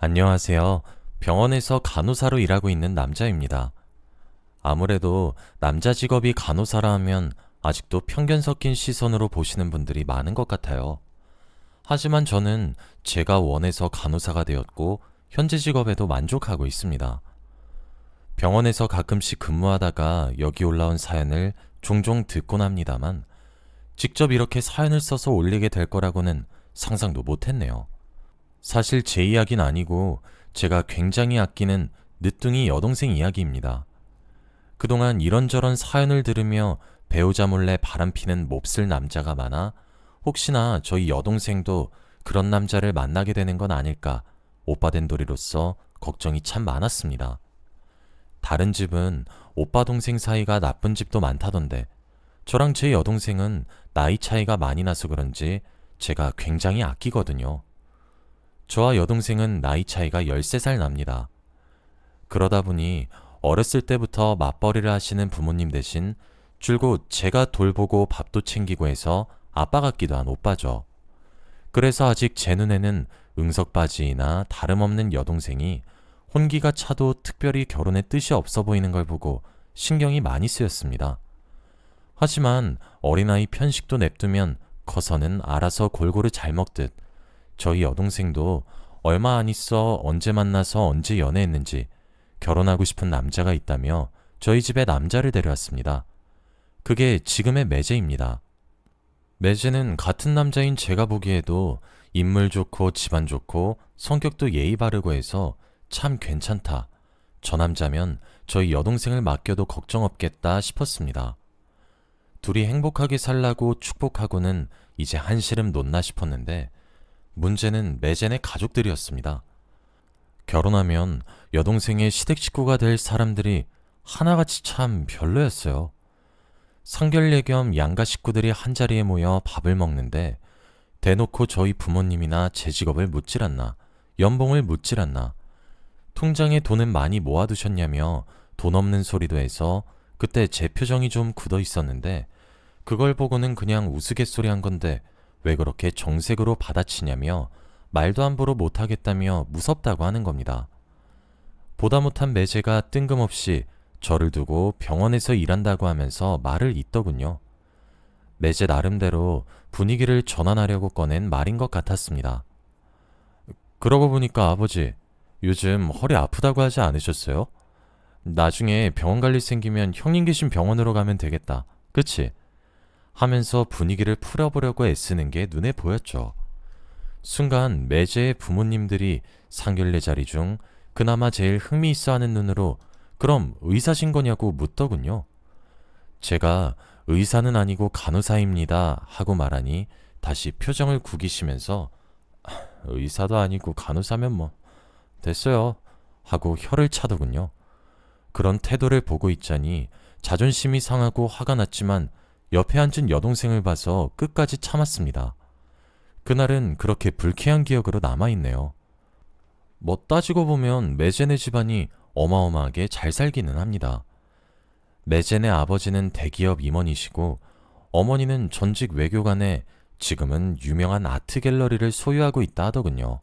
안녕하세요. 병원에서 간호사로 일하고 있는 남자입니다. 아무래도 남자 직업이 간호사라 하면 아직도 편견 섞인 시선으로 보시는 분들이 많은 것 같아요. 하지만 저는 제가 원해서 간호사가 되었고 현재 직업에도 만족하고 있습니다. 병원에서 가끔씩 근무하다가 여기 올라온 사연을 종종 듣곤 합니다만 직접 이렇게 사연을 써서 올리게 될 거라고는 상상도 못했네요. 사실 제 이야기는 아니고 제가 굉장히 아끼는 늦둥이 여동생 이야기입니다. 그동안 이런저런 사연을 들으며 배우자 몰래 바람피는 몹쓸 남자가 많아 혹시나 저희 여동생도 그런 남자를 만나게 되는 건 아닐까 오빠 된 도리로서 걱정이 참 많았습니다. 다른 집은 오빠 동생 사이가 나쁜 집도 많다던데 저랑 제 여동생은 나이 차이가 많이 나서 그런지 제가 굉장히 아끼거든요. 저와 여동생은 나이 차이가 13살 납니다. 그러다 보니 어렸을 때부터 맞벌이를 하시는 부모님 대신 줄곧 제가 돌보고 밥도 챙기고 해서 아빠 같기도 한 오빠죠. 그래서 아직 제 눈에는 응석바지이나 다름없는 여동생이 혼기가 차도 특별히 결혼에 뜻이 없어 보이는 걸 보고 신경이 많이 쓰였습니다. 하지만 어린아이 편식도 냅두면 커서는 알아서 골고루 잘 먹듯 저희 여동생도 얼마 안 있어 언제 만나서 언제 연애했는지 결혼하고 싶은 남자가 있다며 저희 집에 남자를 데려왔습니다. 그게 지금의 매제입니다. 매제는 같은 남자인 제가 보기에도 인물 좋고 집안 좋고 성격도 예의 바르고 해서 참 괜찮다. 저 남자면 저희 여동생을 맡겨도 걱정 없겠다 싶었습니다. 둘이 행복하게 살라고 축복하고는 이제 한시름 놓나 싶었는데 문제는 매제네 가족들이었습니다. 결혼하면 여동생의 시댁 식구가 될 사람들이 하나같이 참 별로였어요. 상견례 겸 양가 식구들이 한자리에 모여 밥을 먹는데 대놓고 저희 부모님이나 제 직업을 묻질 않나, 연봉을 묻질 않나, 통장에 돈은 많이 모아두셨냐며 돈 없는 소리도 해서 그때 제 표정이 좀 굳어 있었는데 그걸 보고는 그냥 우스갯소리 한 건데 왜 그렇게 정색으로 받아치냐며 말도 함부로 못하겠다며 무섭다고 하는 겁니다. 보다 못한 매제가 뜬금없이 저를 두고 병원에서 일한다고 하면서 말을 잇더군요. 매제 나름대로 분위기를 전환하려고 꺼낸 말인 것 같았습니다. 그러고 보니까 아버지, 요즘 허리 아프다고 하지 않으셨어요? 나중에 병원 갈 일 생기면 형님 계신 병원으로 가면 되겠다. 그치? 하면서 분위기를 풀어보려고 애쓰는 게 눈에 보였죠. 순간 매제의 부모님들이 상견례 자리 중 그나마 제일 흥미있어하는 눈으로 그럼 의사신 거냐고 묻더군요. 제가 의사는 아니고 간호사입니다 하고 말하니 다시 표정을 구기시면서 의사도 아니고 간호사면 뭐 됐어요 하고 혀를 차더군요. 그런 태도를 보고 있자니 자존심이 상하고 화가 났지만 옆에 앉은 여동생을 봐서 끝까지 참았습니다. 그날은 그렇게 불쾌한 기억으로 남아있네요. 뭐 따지고 보면 매제네 집안이 어마어마하게 잘 살기는 합니다. 매제네 아버지는 대기업 임원이시고 어머니는 전직 외교관에 지금은 유명한 아트 갤러리를 소유하고 있다 하더군요.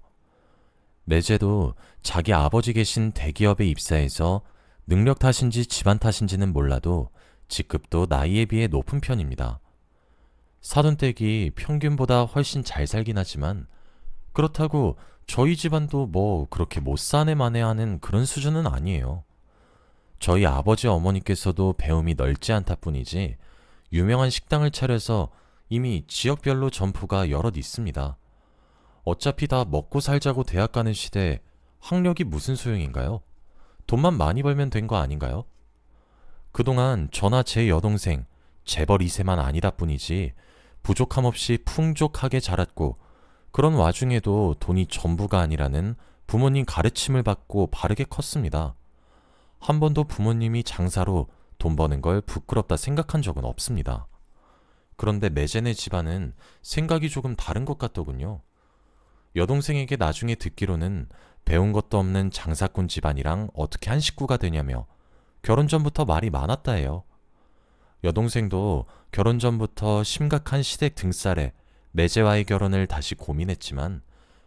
매제도 자기 아버지 계신 대기업에 입사해서 능력 탓인지 집안 탓인지는 몰라도 직급도 나이에 비해 높은 편입니다. 사돈댁이 평균보다 훨씬 잘 살긴 하지만 그렇다고 저희 집안도 뭐 그렇게 못 사네 마네 하는 그런 수준은 아니에요. 저희 아버지 어머니께서도 배움이 넓지 않다 뿐이지 유명한 식당을 차려서 이미 지역별로 점포가 여럿 있습니다. 어차피 다 먹고 살자고 대학 가는 시대에 학력이 무슨 소용인가요? 돈만 많이 벌면 된 거 아닌가요? 그동안 저나 제 여동생 재벌 2세만 아니다 뿐이지 부족함 없이 풍족하게 자랐고 그런 와중에도 돈이 전부가 아니라는 부모님 가르침을 받고 바르게 컸습니다. 한 번도 부모님이 장사로 돈 버는 걸 부끄럽다 생각한 적은 없습니다. 그런데 매제네 집안은 생각이 조금 다른 것 같더군요. 여동생에게 나중에 듣기로는 배운 것도 없는 장사꾼 집안이랑 어떻게 한 식구가 되냐며 결혼 전부터 말이 많았다 해요. 여동생도 결혼 전부터 심각한 시댁 등살에 매제와의 결혼을 다시 고민했지만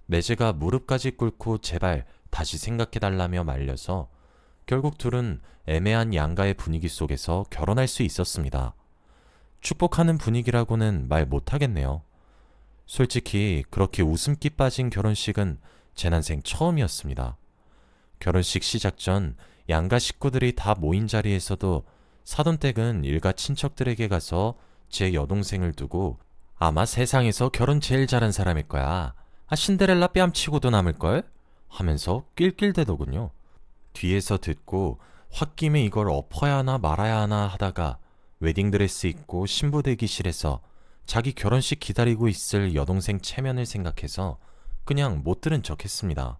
매제가 무릎까지 꿇고 제발 다시 생각해달라며 말려서 결국 둘은 애매한 양가의 분위기 속에서 결혼할 수 있었습니다. 축복하는 분위기라고는 말 못하겠네요. 솔직히 그렇게 웃음기 빠진 결혼식은 제 난생 처음이었습니다. 결혼식 시작 전 양가 식구들이 다 모인 자리에서도 사돈댁은 일가 친척들에게 가서 제 여동생을 두고 아마 세상에서 결혼 제일 잘한 사람일 거야. 신데렐라 뺨치고도 남을걸? 하면서 낄낄대더군요. 뒤에서 듣고 홧김에 이걸 엎어야 하나 말아야 하나 하다가 웨딩드레스 입고 신부 대기실에서 자기 결혼식 기다리고 있을 여동생 체면을 생각해서 그냥 못 들은 척 했습니다.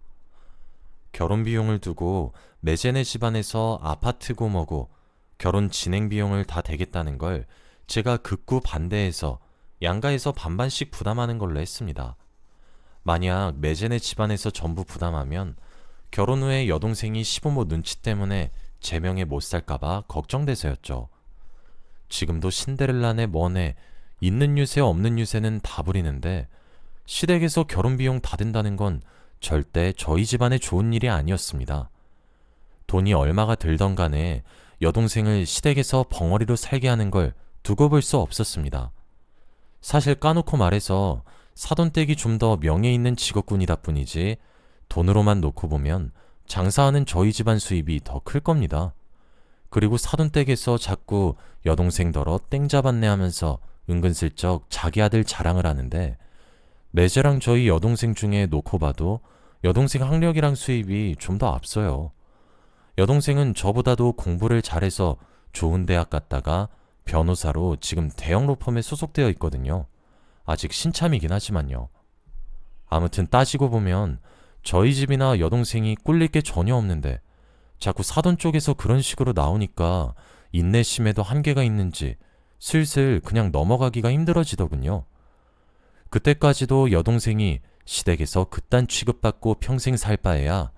결혼 비용을 두고 메제네 집안에서 아파트고 뭐고 결혼 진행 비용을 다 대겠다는 걸 제가 극구 반대해서 양가에서 반반씩 부담하는 걸로 했습니다. 만약 메제네 집안에서 전부 부담하면 결혼 후에 여동생이 시부모 눈치 때문에 제 명에 못 살까봐 걱정돼서였죠. 지금도 신데렐라네 뭐네 있는 유세 없는 유세는 다 부리는데 시댁에서 결혼 비용 다 든다는 건 절대 저희 집안의 좋은 일이 아니었습니다. 돈이 얼마가 들던 간에 여동생을 시댁에서 벙어리로 살게 하는 걸 두고 볼 수 없었습니다. 사실 까놓고 말해서 사돈댁이 좀 더 명예 있는 직업군이다 뿐이지 돈으로만 놓고 보면 장사하는 저희 집안 수입이 더 클 겁니다. 그리고 사돈댁에서 자꾸 여동생더러 땡 잡았네 하면서 은근슬쩍 자기 아들 자랑을 하는데 매제랑 저희 여동생 중에 놓고 봐도 여동생 학력이랑 수입이 좀 더 앞서요. 여동생은 저보다도 공부를 잘해서 좋은 대학 갔다가 변호사로 지금 대형 로펌에 소속되어 있거든요. 아직 신참이긴 하지만요. 아무튼 따지고 보면 저희 집이나 여동생이 꿀릴 게 전혀 없는데 자꾸 사돈 쪽에서 그런 식으로 나오니까 인내심에도 한계가 있는지 슬슬 그냥 넘어가기가 힘들어지더군요. 그때까지도 여동생이 시댁에서 그딴 취급받고 평생 살 바에야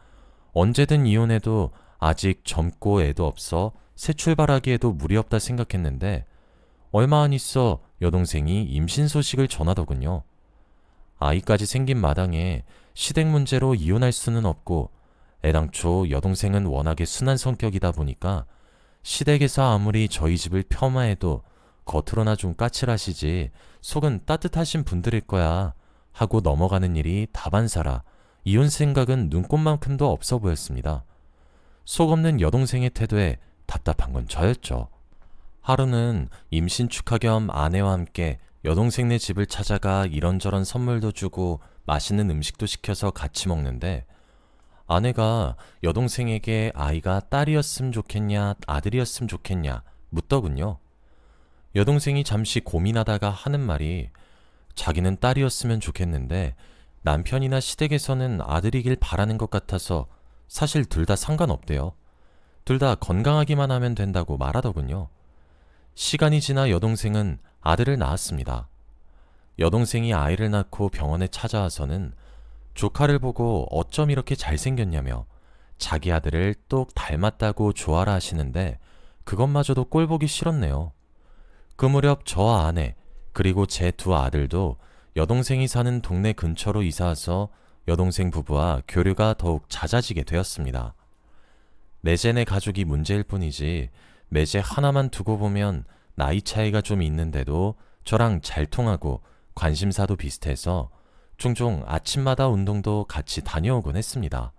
언제든 이혼해도 아직 젊고 애도 없어 새 출발하기에도 무리 없다 생각했는데 얼마 안 있어 여동생이 임신 소식을 전하더군요. 아이까지 생긴 마당에 시댁 문제로 이혼할 수는 없고 애당초 여동생은 워낙에 순한 성격이다 보니까 시댁에서 아무리 저희 집을 폄하해도 겉으로나 좀 까칠하시지 속은 따뜻하신 분들일 거야 하고 넘어가는 일이 다반사라 이혼 생각은 눈꼽만큼도 없어 보였습니다. 속 없는 여동생의 태도에 답답한 건 저였죠. 하루는 임신 축하 겸 아내와 함께 여동생네 집을 찾아가 이런저런 선물도 주고 맛있는 음식도 시켜서 같이 먹는데 아내가 여동생에게 아이가 딸이었으면 좋겠냐 아들이었으면 좋겠냐 묻더군요. 여동생이 잠시 고민하다가 하는 말이 자기는 딸이었으면 좋겠는데 남편이나 시댁에서는 아들이길 바라는 것 같아서 사실 둘 다 상관없대요. 둘 다 건강하기만 하면 된다고 말하더군요. 시간이 지나 여동생은 아들을 낳았습니다. 여동생이 아이를 낳고 병원에 찾아와서는 조카를 보고 어쩜 이렇게 잘생겼냐며 자기 아들을 똑 닮았다고 좋아라 하시는데 그것마저도 꼴보기 싫었네요. 그 무렵 저와 아내 그리고 제 두 아들도 여동생이 사는 동네 근처로 이사와서 여동생 부부와 교류가 더욱 잦아지게 되었습니다. 매제네 가족이 문제일 뿐이지 매제 하나만 두고 보면 나이 차이가 좀 있는데도 저랑 잘 통하고 관심사도 비슷해서 종종 아침마다 운동도 같이 다녀오곤 했습니다.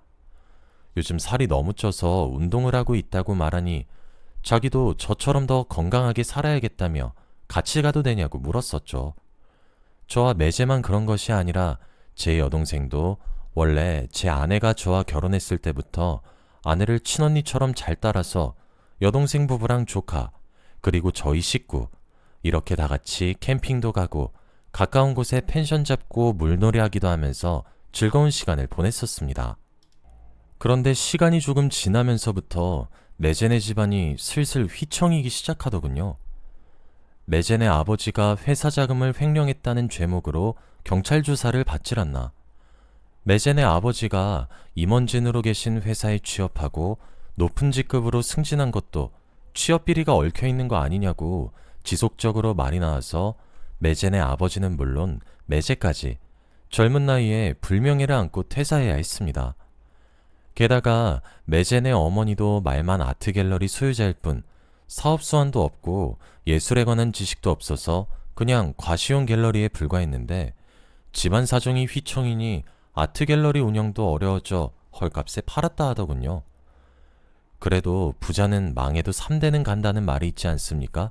요즘 살이 너무 쪄서 운동을 하고 있다고 말하니 자기도 저처럼 더 건강하게 살아야겠다며 같이 가도 되냐고 물었었죠. 저와 매제만 그런 것이 아니라 제 여동생도 원래 제 아내가 저와 결혼했을 때부터 아내를 친언니처럼 잘 따라서 여동생 부부랑 조카 그리고 저희 식구 이렇게 다 같이 캠핑도 가고 가까운 곳에 펜션 잡고 물놀이 하기도 하면서 즐거운 시간을 보냈었습니다. 그런데 시간이 조금 지나면서부터 매제네 집안이 슬슬 휘청이기 시작하더군요. 매제네 아버지가 회사 자금을 횡령했다는 죄목으로 경찰 조사를 받질 않나. 매제네 아버지가 임원진으로 계신 회사에 취업하고 높은 직급으로 승진한 것도 취업 비리가 얽혀있는 거 아니냐고 지속적으로 말이 나와서 매제네 아버지는 물론 매제까지 젊은 나이에 불명예를 안고 퇴사해야 했습니다. 게다가 매제네 어머니도 말만 아트갤러리 소유자일 뿐 사업 수완도 없고 예술에 관한 지식도 없어서 그냥 과시용 갤러리에 불과했는데 집안 사정이 휘청이니 아트갤러리 운영도 어려워져 헐값에 팔았다 하더군요. 그래도 부자는 망해도 3대는 간다는 말이 있지 않습니까?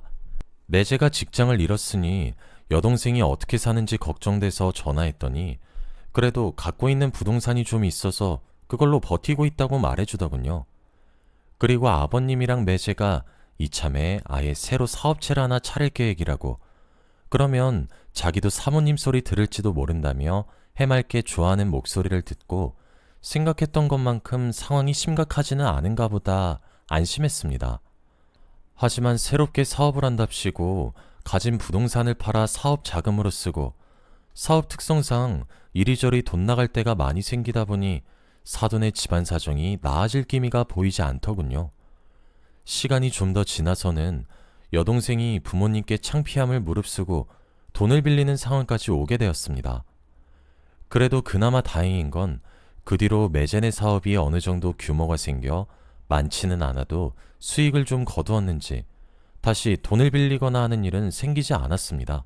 매제가 직장을 잃었으니 여동생이 어떻게 사는지 걱정돼서 전화했더니 그래도 갖고 있는 부동산이 좀 있어서 그걸로 버티고 있다고 말해주더군요. 그리고 아버님이랑 매제가 이참에 아예 새로 사업체를 하나 차릴 계획이라고. 그러면 자기도 사모님 소리 들을지도 모른다며 해맑게 좋아하는 목소리를 듣고 생각했던 것만큼 상황이 심각하지는 않은가 보다 안심했습니다. 하지만 새롭게 사업을 한답시고 가진 부동산을 팔아 사업 자금으로 쓰고 사업 특성상 이리저리 돈 나갈 때가 많이 생기다 보니 사돈의 집안 사정이 나아질 기미가 보이지 않더군요. 시간이 좀 더 지나서는 여동생이 부모님께 창피함을 무릅쓰고 돈을 빌리는 상황까지 오게 되었습니다. 그래도 그나마 다행인 건 그 뒤로 매제네 사업이 어느 정도 규모가 생겨 많지는 않아도 수익을 좀 거두었는지 다시 돈을 빌리거나 하는 일은 생기지 않았습니다.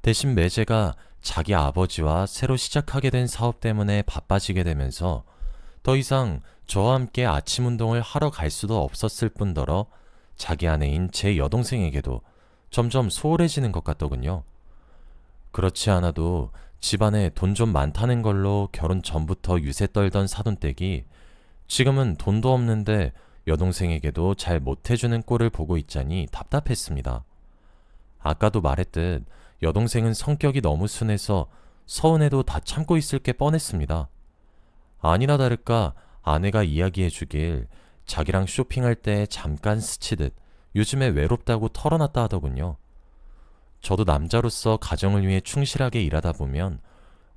대신 매제가 자기 아버지와 새로 시작하게 된 사업 때문에 바빠지게 되면서 더 이상 저와 함께 아침 운동을 하러 갈 수도 없었을 뿐더러 자기 아내인 제 여동생에게도 점점 소홀해지는 것 같더군요. 그렇지 않아도 집안에 돈 좀 많다는 걸로 결혼 전부터 유세 떨던 사돈댁이 지금은 돈도 없는데 여동생에게도 잘 못해주는 꼴을 보고 있자니 답답했습니다. 아까도 말했듯 여동생은 성격이 너무 순해서 서운해도 다 참고 있을 게 뻔했습니다. 아니나 다를까 아내가 이야기해주길 자기랑 쇼핑할 때 잠깐 스치듯 요즘에 외롭다고 털어놨다 하더군요. 저도 남자로서 가정을 위해 충실하게 일하다 보면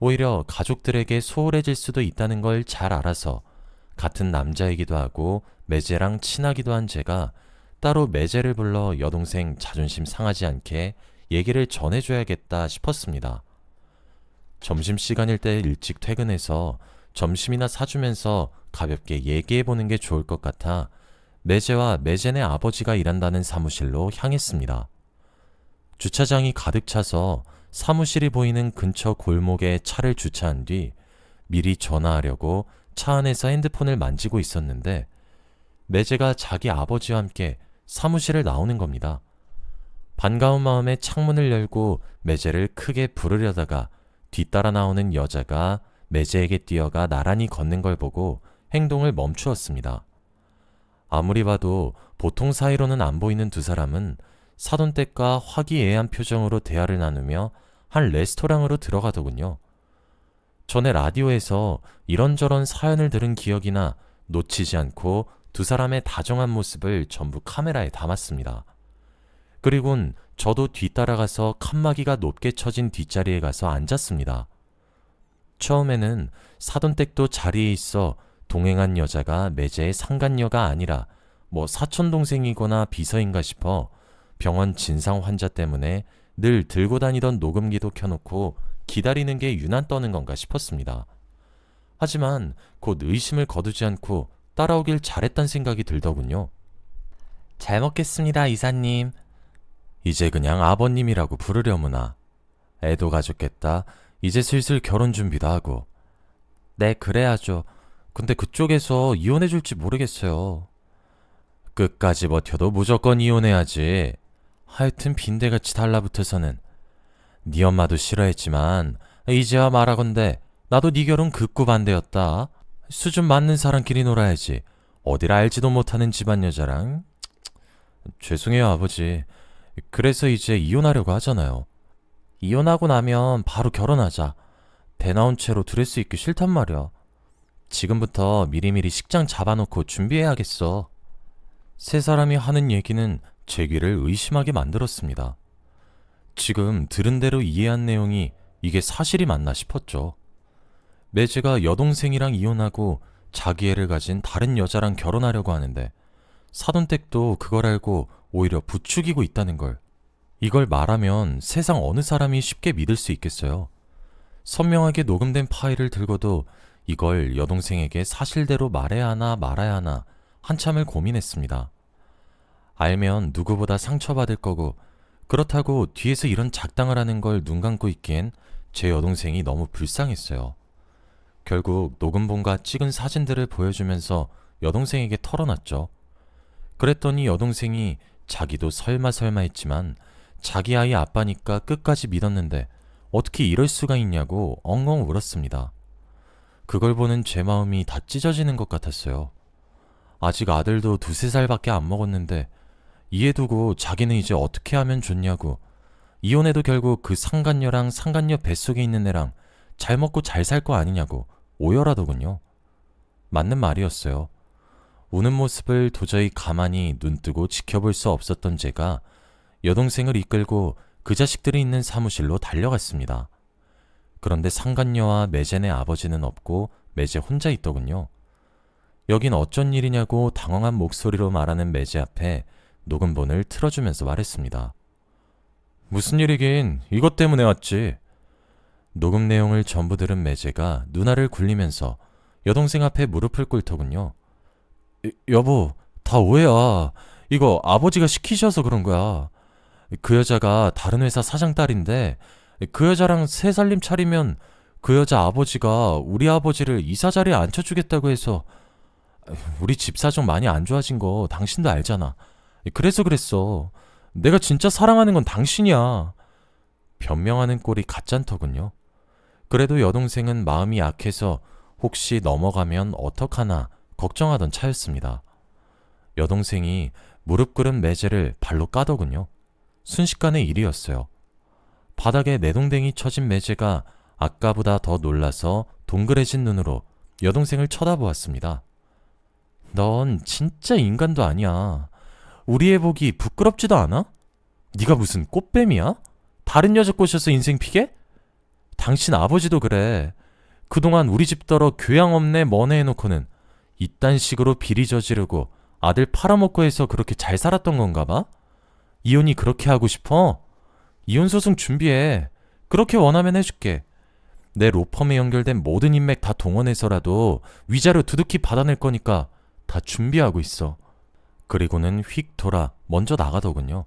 오히려 가족들에게 소홀해질 수도 있다는 걸 잘 알아서 같은 남자이기도 하고 매제랑 친하기도 한 제가 따로 매제를 불러 여동생 자존심 상하지 않게 얘기를 전해줘야겠다 싶었습니다. 점심시간일 때 일찍 퇴근해서 점심이나 사주면서 가볍게 얘기해보는 게 좋을 것 같아 매제와 매제네 아버지가 일한다는 사무실로 향했습니다. 주차장이 가득 차서 사무실이 보이는 근처 골목에 차를 주차한 뒤 미리 전화하려고 차 안에서 핸드폰을 만지고 있었는데 매제가 자기 아버지와 함께 사무실을 나오는 겁니다. 반가운 마음에 창문을 열고 매제를 크게 부르려다가 뒤따라 나오는 여자가 매제에게 뛰어가 나란히 걷는 걸 보고 행동을 멈추었습니다. 아무리 봐도 보통 사이로는 안 보이는 두 사람은 사돈댁과 화기애애한 표정으로 대화를 나누며 한 레스토랑으로 들어가더군요. 전에 라디오에서 이런저런 사연을 들은 기억이나 놓치지 않고 두 사람의 다정한 모습을 전부 카메라에 담았습니다. 그리곤 저도 뒤따라가서 칸막이가 높게 쳐진 뒷자리에 가서 앉았습니다. 처음에는 사돈댁도 자리에 있어 동행한 여자가 매제의 상간녀가 아니라 뭐 사촌동생이거나 비서인가 싶어 병원 진상 환자 때문에 늘 들고 다니던 녹음기도 켜놓고 기다리는 게 유난 떠는 건가 싶었습니다. 하지만 곧 의심을 거두지 않고 따라오길 잘했단 생각이 들더군요. 잘 먹겠습니다, 이사님. 이제 그냥 아버님이라고 부르려무나. 애도 가졌겠다. 이제 슬슬 결혼 준비도 하고. 네, 그래야죠. 근데 그쪽에서 이혼해줄지 모르겠어요. 끝까지 버텨도 무조건 이혼해야지. 하여튼 빈대같이 달라붙어서는. 네 엄마도 싫어했지만 이제야 말하건대 나도 네 결혼 극구 반대였다. 수준 맞는 사람끼리 놀아야지. 어딜 알지도 못하는 집안 여자랑. 죄송해요, 아버지. 그래서 이제 이혼하려고 하잖아요. 이혼하고 나면 바로 결혼하자. 배 나온 채로 드레스 입기 싫단 말이야. 지금부터 미리미리 식장 잡아놓고 준비해야겠어. 세 사람이 하는 얘기는 제 귀를 의심하게 만들었습니다. 지금 들은 대로 이해한 내용이 이게 사실이 맞나 싶었죠. 매제가 여동생이랑 이혼하고 자기 애를 가진 다른 여자랑 결혼하려고 하는데 사돈댁도 그걸 알고 오히려 부추기고 있다는 걸. 이걸 말하면 세상 어느 사람이 쉽게 믿을 수 있겠어요. 선명하게 녹음된 파일을 들고도 이걸 여동생에게 사실대로 말해야 하나 말아야 하나 한참을 고민했습니다. 알면 누구보다 상처받을 거고, 그렇다고 뒤에서 이런 작당을 하는 걸 눈 감고 있기엔 제 여동생이 너무 불쌍했어요. 결국 녹음본과 찍은 사진들을 보여주면서 여동생에게 털어놨죠. 그랬더니 여동생이 자기도 설마 했지만 자기 아이 아빠니까 끝까지 믿었는데 어떻게 이럴 수가 있냐고 엉엉 울었습니다. 그걸 보는 제 마음이 다 찢어지는 것 같았어요. 아직 아들도 2~3살밖에 안 먹었는데 이해 두고 자기는 이제 어떻게 하면 좋냐고, 이혼해도 결국 그 상간녀랑 상간녀 뱃속에 있는 애랑 잘 먹고 잘 살 거 아니냐고 오열하더군요. 맞는 말이었어요. 우는 모습을 도저히 가만히 눈뜨고 지켜볼 수 없었던 제가 여동생을 이끌고 그 자식들이 있는 사무실로 달려갔습니다. 그런데 상간녀와 매제네 아버지는 없고 매제 혼자 있더군요. 여긴 어쩐 일이냐고 당황한 목소리로 말하는 매제 앞에 녹음본을 틀어주면서 말했습니다. 무슨 일이긴, 이것 때문에 왔지. 녹음 내용을 전부 들은 매제가 누나를 굴리면서 여동생 앞에 무릎을 꿇더군요. 여보, 다 오해야. 이거 아버지가 시키셔서 그런 거야. 그 여자가 다른 회사 사장 딸인데 그 여자랑 새 살림 차리면 그 여자 아버지가 우리 아버지를 이사 자리에 앉혀주겠다고 해서. 우리 집 사정 많이 안 좋아진 거 당신도 알잖아. 그래서 그랬어. 내가 진짜 사랑하는 건 당신이야. 변명하는 꼴이 가짠더군요. 그래도 여동생은 마음이 약해서 혹시 넘어가면 어떡하나 걱정하던 차였습니다. 여동생이 무릎 꿇은 매제를 발로 까더군요. 순식간의 일이었어요. 바닥에 내동댕이 쳐진 매제가 아까보다 더 놀라서 동그래진 눈으로 여동생을 쳐다보았습니다. 넌 진짜 인간도 아니야. 우리 애 보기 부끄럽지도 않아? 네가 무슨 꽃뱀이야? 다른 여자 꼬셔서 인생 피게? 당신 아버지도 그래. 그동안 우리 집더러 교양 없네 뭐네 해놓고는 이딴 식으로 비리 저지르고 아들 팔아먹고 해서 그렇게 잘 살았던 건가 봐? 이혼이 그렇게 하고 싶어? 이혼소송 준비해. 그렇게 원하면 해줄게. 내 로펌에 연결된 모든 인맥 다 동원해서라도 위자료 두둑히 받아낼 거니까 다 준비하고 있어. 그리고는 휙 돌아 먼저 나가더군요.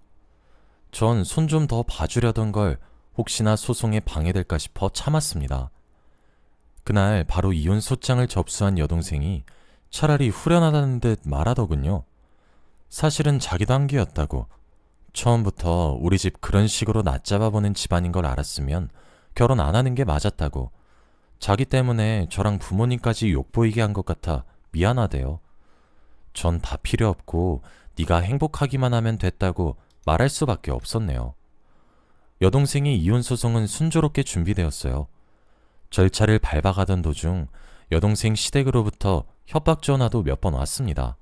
전 손 좀 더 봐주려던 걸 혹시나 소송에 방해될까 싶어 참았습니다. 그날 바로 이혼 소장을 접수한 여동생이 차라리 후련하다는 듯 말하더군요. 사실은 자기도 한 게였다고. 처음부터 우리 집 그런 식으로 낮잡아보는 집안인 걸 알았으면 결혼 안 하는 게 맞았다고. 자기 때문에 저랑 부모님까지 욕보이게 한 것 같아 미안하대요. 전 다 필요 없고 네가 행복하기만 하면 됐다고 말할 수밖에 없었네요. 여동생의 이혼 소송은 순조롭게 준비되었어요. 절차를 밟아가던 도중 여동생 시댁으로부터 협박 전화도 몇 번 왔습니다.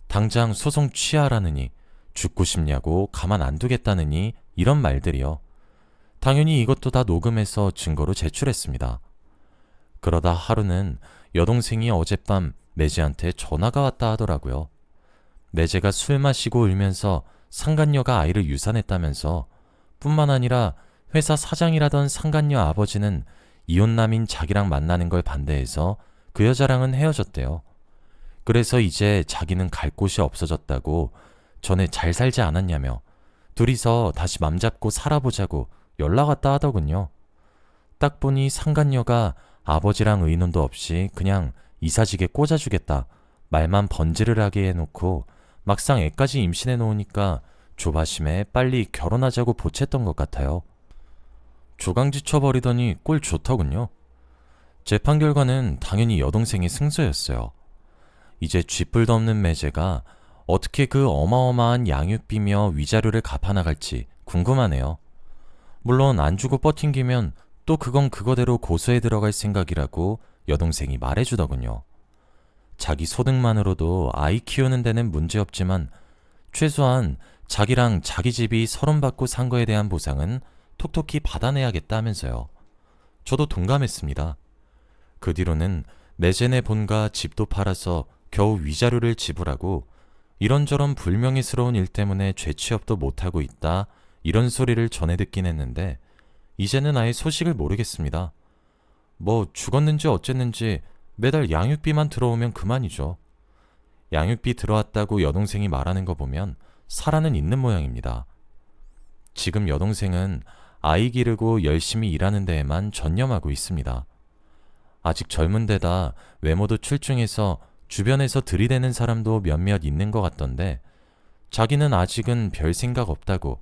당장 소송 취하라느니, 죽고 싶냐고 가만 안 두겠다느니 이런 말들이요. 당연히 이것도 다 녹음해서 증거로 제출했습니다. 그러다 하루는 여동생이 어젯밤 매제한테 전화가 왔다 하더라고요. 매제가 술 마시고 울면서 상간녀가 아이를 유산했다면서, 뿐만 아니라 회사 사장이라던 상간녀 아버지는 이혼남인 자기랑 만나는 걸 반대해서 그 여자랑은 헤어졌대요. 그래서 이제 자기는 갈 곳이 없어졌다고, 전에 잘 살지 않았냐며 둘이서 다시 맘 잡고 살아보자고 연락 왔다 하더군요. 딱 보니 상간녀가 아버지랑 의논도 없이 그냥 이사직에 꽂아주겠다 말만 번지르르하게 해놓고 막상 애까지 임신해 놓으니까 조바심에 빨리 결혼하자고 보챘던 것 같아요. 조강지쳐버리더니 꼴 좋더군요. 재판 결과는 당연히 여동생의 승소였어요. 이제 쥐뿔도 없는 매제가 어떻게 그 어마어마한 양육비며 위자료를 갚아나갈지 궁금하네요. 물론 안 주고 버팅기면 또 그건 그거대로 고소에 들어갈 생각이라고 여동생이 말해주더군요. 자기 소득만으로도 아이 키우는 데는 문제없지만 최소한 자기랑 자기 집이 서론받고 산 거에 대한 보상은 톡톡히 받아내야겠다면서요. 저도 동감했습니다. 그 뒤로는 매제네 본가 집도 팔아서 겨우 위자료를 지불하고 이런저런 불명예스러운 일 때문에 재취업도 못하고 있다, 이런 소리를 전해 듣긴 했는데 이제는 아예 소식을 모르겠습니다. 뭐 죽었는지 어쨌는지 매달 양육비만 들어오면 그만이죠. 양육비 들어왔다고 여동생이 말하는 거 보면 살아는 있는 모양입니다. 지금 여동생은 아이 기르고 열심히 일하는 데에만 전념하고 있습니다. 아직 젊은 데다 외모도 출중해서 주변에서 들이대는 사람도 몇몇 있는 것 같던데 자기는 아직은 별 생각 없다고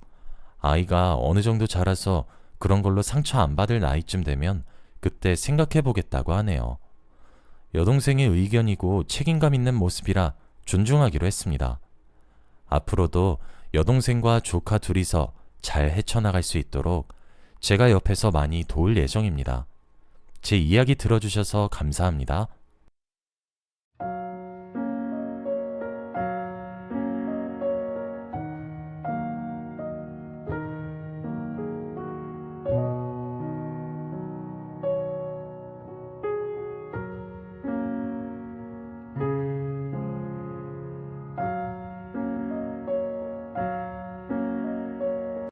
아이가 어느 정도 자라서 그런 걸로 상처 안 받을 나이쯤 되면 그때 생각해 보겠다고 하네요. 여동생의 의견이고 책임감 있는 모습이라 존중하기로 했습니다. 앞으로도 여동생과 조카 둘이서 잘 헤쳐나갈 수 있도록 제가 옆에서 많이 도울 예정입니다. 제 이야기 들어주셔서 감사합니다.